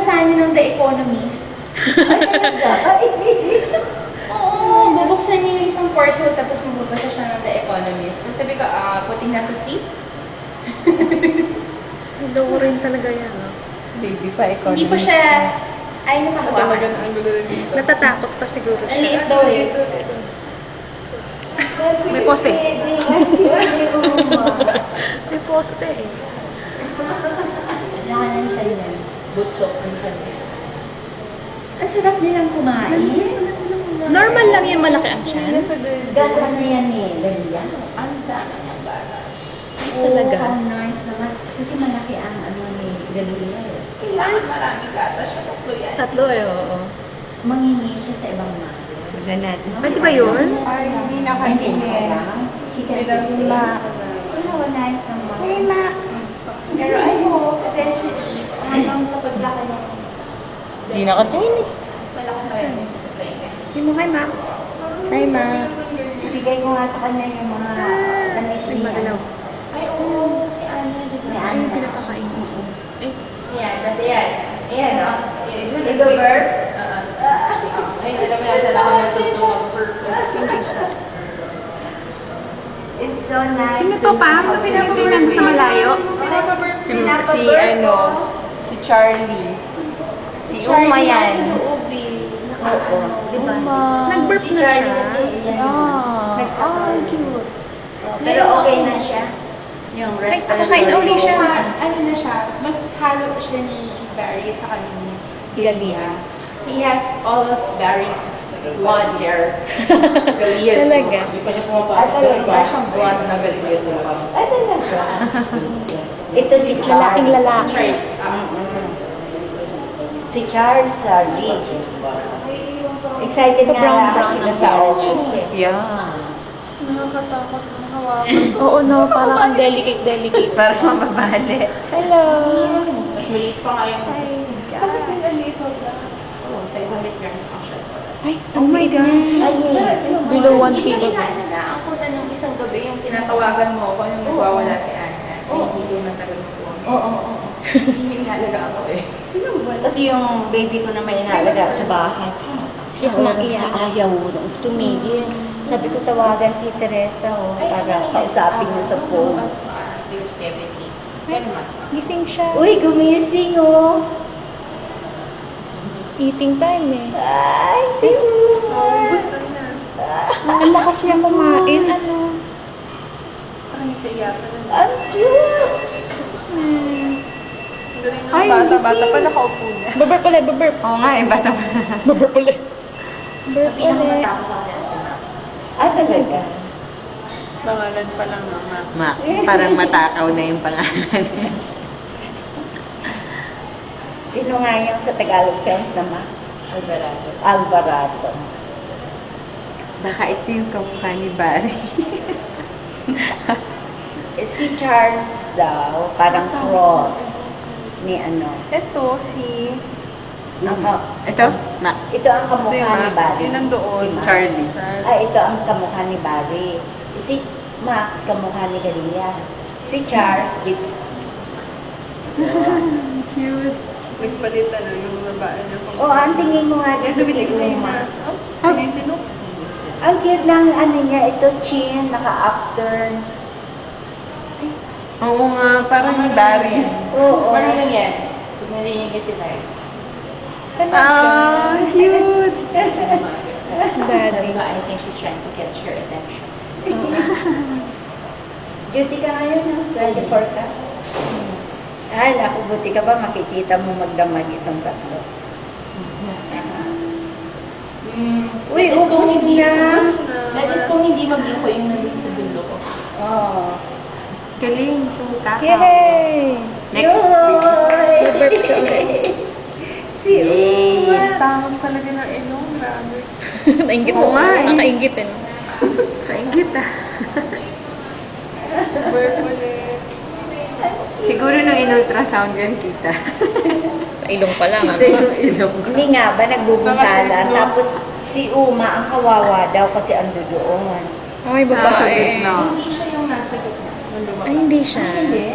babasahin niyo ng The Economist. Oo, bubuksan niyo yung isang portal tapos magbabasa siya ng The Economist. Tapos sabi ko, putting na to sleep? Hello rin talaga yan, no? Baby pa, economy. Hindi pa siya, ay nakakuha. ang gulo na dito. Natatakot pa siguro Ang siya. liit daw eh. May poste. May poste eh. Nakanan siya yan. Butchok ang siya. Ang sarap nilang kumain. Normal lang yan, malaki ang tiyan. Gatas na yan eh. Ganyan. Ang dami niyang gatas. Talaga? Oh, nice naman. Kasi malaki ang ano ni Galilea. Kailangan maraming gatas siya. Tatlo yan. Tatlo eh, oo. Mangingi siya sa ibang mga. Tignan natin. Pwede ba yun? Ay, hindi na Hindi na kailangan. Chicken sisters. Oh, nice naman. Hey, Ma. Pero I hope, eventually, hanggang kapag laki ng Hindi nakatingin eh. malaki na rin yung supply niya. Hindi mo kay Max. Hi, Max. Ibigay ko nga sa kanya yung mga damit Ay, niya. magalaw. Ay, oo, si Ana, di ba? May Ay, ano yung na. pinapakain ko siya. Ay, Ayan, tapos ayan. Ayan, no? Ito, Bert? Ngayon, alam mo na sa lakang natuto mag-purpose. yung isa. It's so nice. Sino to, Pam? Tingnan ko sa malayo. Si Charlie. Si Uma yan. Oo. Diba? Nag-burp Si na Charlie siya. kasi, yan. Cute. Pero okay na siya. Yung Ay, respiratory. kakain na uli siya. Ano na siya, mas halo siya ni Barry at saka ni Galia. He has all of Barry's blonde hair. Galia's. Talaga? Hindi pa siya pumapasok. talaga? Parang siyang blonde na Galia. Ay, talaga. Ito si Charles. Lalaking lalaki. Try. Si Charles Sargent. Excited nga Brown, lang brown sila ang sa hair office eh. Yeah. Nakakatakot ng hawakan. Oo, no. Parang ang delicate. Parang mababali. Hello. Mas maliit pa nga yung Oo, 500 grams ang siya. Ay, oh my gosh. Ay, Below 1 kilo. Ang punta nung isang gabi, yung tinatawagan mo ako nung nagwawala si Ana. Hindi ko matagal mo po. Oo. Hindi halaga ako eh. Kasi yung baby ko naman inalaga sa bahay. Kasi oras na ayaw nung tumigil. Sabi ko tawagan si Teresa para kausapin niya sa phone. 070. 7 months. Gising siya. Uy, gumising oh! Eating time eh. Ay, si Uma! Gusto niya. Ang lakas niya kumain. Ano? Parang siya iyakan. Ang cute! Tapos na. Ay, bata-bata pa nakaupo na. Baburp ulit, baburp. Oo nga, bata pa. Baburp ulit. Baburp Sabi naman ulit. matapos ako nila sa Max. Ah, talaga? Pangalan pa lang ng Max. Parang matakaw na yung pangalan. Sino nga yung sa Tagalog films na Max? Alvarado. Alvarado. Baka ito yung kamukha ni Barry. Si Charles daw, parang cross ni ano. Ito, si... Ito Max. ang kamukha ni Barry. Yun ang doon. Si Max. Charlie. Ay, ito ang kamukha ni Barry. Si Max, kamukha ni Galia. Si Charles, Cute. Nagpalitan na yung babae niya. oh, ang tingin mo nga dito kay Uma. Sino? Ang cute ng ano niya, ito chin, naka-upturn. Oo nga, parang ni Barry. Oo. Marunong yan. Huwag narinig kasi tayo. Ah, cute. Sabi ko, I think she's trying to catch your attention. Duty ka ngayon, no? 24 ka? Ay, naku, buti ka ba makikita mo magdamag itong tatlo. Uy, That is kung ubos hindi- na. That is kung hindi magluko yung nandun sa dulo ko. Oo. Galing, sumutaka. Yay! Next week. Baburp ka ulit. Si Uma. Tangos talaga ng ilong, grabe. Nainggit Oo mo. nga eh. Nakainggit eh. no? Nainggit ah. Burp ulit. Siguro nung in-ultrasound yan kita. Sa ilong pa lang. Kita yung ilong ko. Hindi nga ba, nagbubuntalan. Nakasundo. Tapos si Uma, ang kawawa daw kasi ando doon. Ay, Nasa babae. gitna. Hindi siya yung nasa gitna. Nung lumabas. Ay, hindi siya. Hindi.